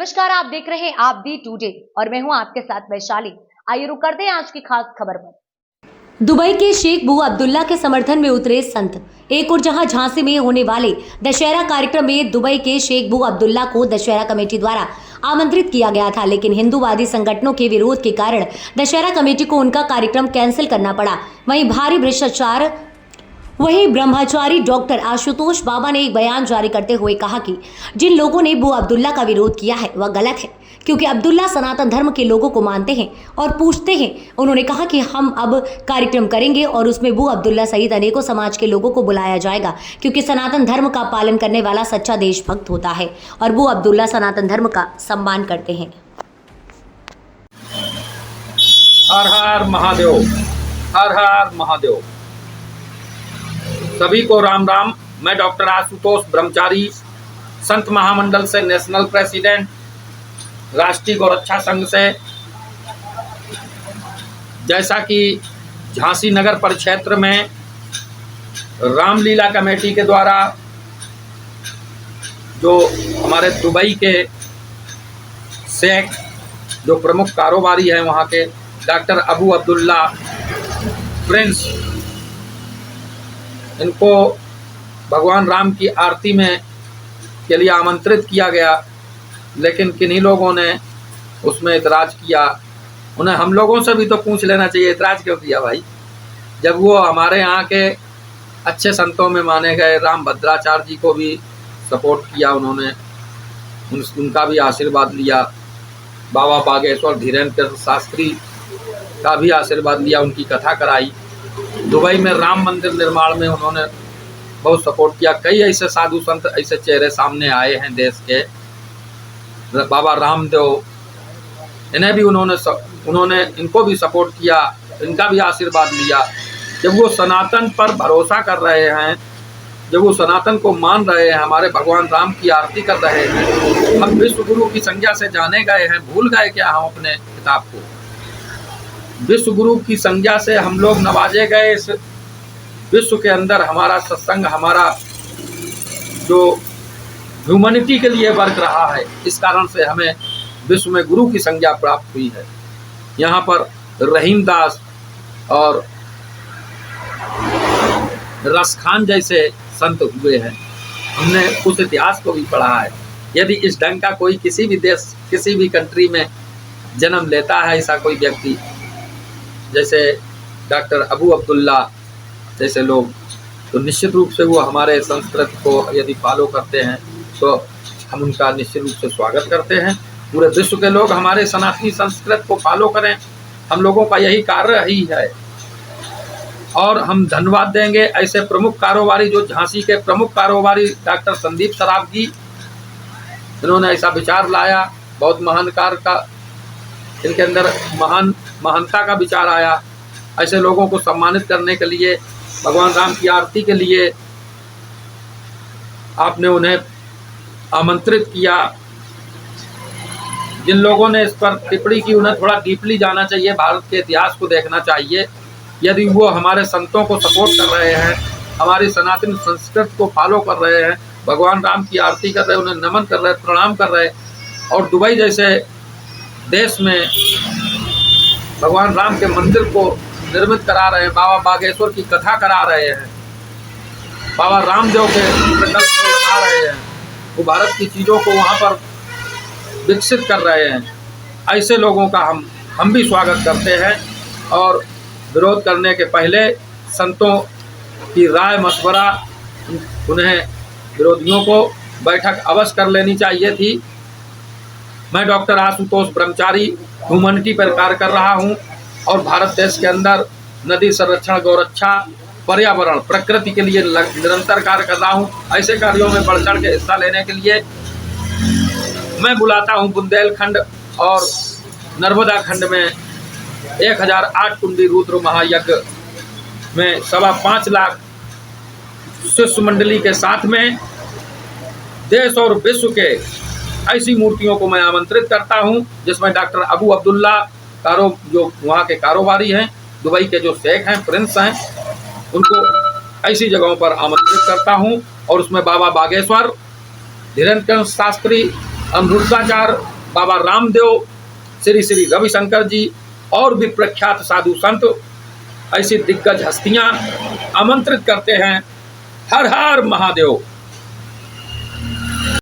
नमस्कार, आप देख रहे हैं आप दी टुडे और मैं हूं आपके साथ वैशाली। आइए रुक करते हैं आज की खास खबर पर। दुबई के शेख बू अब्दुल्ला के समर्थन में उतरे संत। एक और जहां झांसी में होने वाले दशहरा कार्यक्रम में दुबई के शेख बू अब्दुल्ला को दशहरा कमेटी द्वारा आमंत्रित किया गया था, लेकिन हिंदूवादी संगठनों के विरोध के कारण दशहरा कमेटी को उनका कार्यक्रम कैंसिल करना पड़ा। वहीं ब्रह्मचारी डॉक्टर आशुतोष बाबा ने एक बयान जारी करते हुए कहा कि जिन लोगों ने बू अब्दुल्ला का विरोध किया है वह गलत है, क्योंकि अब्दुल्ला सनातन धर्म के लोगों को मानते हैं और पूछते हैं। उन्होंने कहा कि हम अब कार्यक्रम करेंगे और उसमें बू अब्दुल्ला सहित अनेकों समाज के लोगों को बुलाया जाएगा, क्योंकि सनातन धर्म का पालन करने वाला सच्चा देशभक्त होता है और बू अब्दुल्ला सनातन धर्म का सम्मान करते हैं। हर हर महादेव, हर हर महादेव। सभी को राम राम। मैं डॉक्टर आशुतोष ब्रह्मचारी, संत महामंडल से नेशनल प्रेसिडेंट, राष्ट्रीय गौरक्षा संघ से। जैसा कि झांसी नगर परिक्षेत्र में रामलीला कमेटी के द्वारा जो हमारे दुबई के शेख जो प्रमुख कारोबारी हैं वहाँ के डॉक्टर अबू अब्दुल्ला प्रिंस, इनको भगवान राम की आरती में के लिए आमंत्रित किया गया, लेकिन किन्हीं लोगों ने उसमें इतराज़ किया। उन्हें हम लोगों से भी तो पूछ लेना चाहिए, इतराज़ क्यों किया भाई, जब वो हमारे यहाँ के अच्छे संतों में माने गए राम भद्राचार्य जी को भी सपोर्ट किया, उन्होंने उनका भी आशीर्वाद लिया। बाबा बागेश्वर धीरेन्द्र शास्त्री का भी आशीर्वाद लिया, उनकी कथा कराई। दुबई में राम मंदिर निर्माण में उन्होंने बहुत सपोर्ट किया। कई ऐसे साधु संत, ऐसे चेहरे सामने आए हैं देश के, बाबा रामदेव, इन्हें भी उन्होंने इनको भी सपोर्ट किया, इनका भी आशीर्वाद लिया। जब वो सनातन पर भरोसा कर रहे हैं, जब वो सनातन को मान रहे हैं, हमारे भगवान राम की आरती कर रहे हैं, हम विश्व गुरु की संज्ञा से जाने गए हैं, भूल गए क्या हम अपने किताब को? विश्व गुरु की संज्ञा से हम लोग नवाजे गए। इस विश्व के अंदर हमारा सत्संग, हमारा जो ह्यूमैनिटी के लिए वर्क रहा है, इस कारण से हमें विश्व में गुरु की संज्ञा प्राप्त हुई है। यहाँ पर रहीम दास और रसखान जैसे संत हुए हैं। हमने उस इतिहास को भी पढ़ा है। यदि इस ढंग का कोई किसी भी देश, किसी भी कंट्री में जन्म लेता है, ऐसा कोई व्यक्ति जैसे डॉक्टर अबू अब्दुल्ला जैसे लोग, तो निश्चित रूप से वो हमारे संस्कृति को यदि फॉलो करते हैं तो हम उनका निश्चित रूप से स्वागत करते हैं। पूरे विश्व के लोग हमारे सनातनी संस्कृति को फॉलो करें, हम लोगों का यही कार्य ही है। और हम धन्यवाद देंगे ऐसे प्रमुख कारोबारी, जो झांसी के प्रमुख कारोबारी डॉक्टर संदीप सरावगी, इन्होंने ऐसा विचार लाया। बहुत महान कार्य का इनके अंदर महानता का विचार आया। ऐसे लोगों को सम्मानित करने के लिए, भगवान राम की आरती के लिए आपने उन्हें आमंत्रित किया। जिन लोगों ने इस पर टिप्पणी की, उन्हें थोड़ा डीपली जाना चाहिए, भारत के इतिहास को देखना चाहिए। यदि वो हमारे संतों को सपोर्ट कर रहे हैं, हमारी सनातन संस्कृति को फॉलो कर रहे हैं, भगवान राम की आरती कर रहे हैं, उन्हें नमन कर रहे हैं, प्रणाम कर रहे हैं, और दुबई जैसे देश में भगवान राम के मंदिर को निर्मित करा रहे हैं, बाबा बागेश्वर की कथा करा रहे हैं, बाबा रामदेव के प्रकल्प को लगा रहे हैं, वो भारत की चीज़ों को वहाँ पर विकसित कर रहे हैं। ऐसे लोगों का हम भी स्वागत करते हैं। और विरोध करने के पहले संतों की राय मशवरा, उन्हें विरोधियों को बैठक अवश्य कर लेनी चाहिए थी। मैं डॉक्टर आशुतोष ब्रह्मचारी ह्यूमैनिटी पर कार्य कर रहा हूं और भारत देश के अंदर नदी संरक्षण, गौरक्षा, पर्यावरण, प्रकृति के लिए निरंतर कार्य कर रहा हूं। ऐसे कार्यों में बढ़ चढ़ के हिस्सा लेने के लिए मैं बुलाता हूं। बुंदेलखंड और नर्मदा खंड में 1008 कुंडी रुद्र महायज्ञ में 5.25 लाख शिष्य मंडली के साथ में देश और विश्व के ऐसी मूर्तियों को मैं आमंत्रित करता हूं, जिसमें डॉक्टर अबू अब्दुल्ला जो वहाँ के कारोबारी हैं, दुबई के जो शेख हैं, प्रिंस हैं, उनको ऐसी जगहों पर आमंत्रित करता हूं। और उसमें बाबा बागेश्वर, धीरेन्द्र शास्त्री, अमृताचार्य बाबा रामदेव, श्री श्री रविशंकर जी और भी प्रख्यात साधु संत, ऐसी दिग्गज हस्तियां आमंत्रित करते हैं। हर हर महादेव।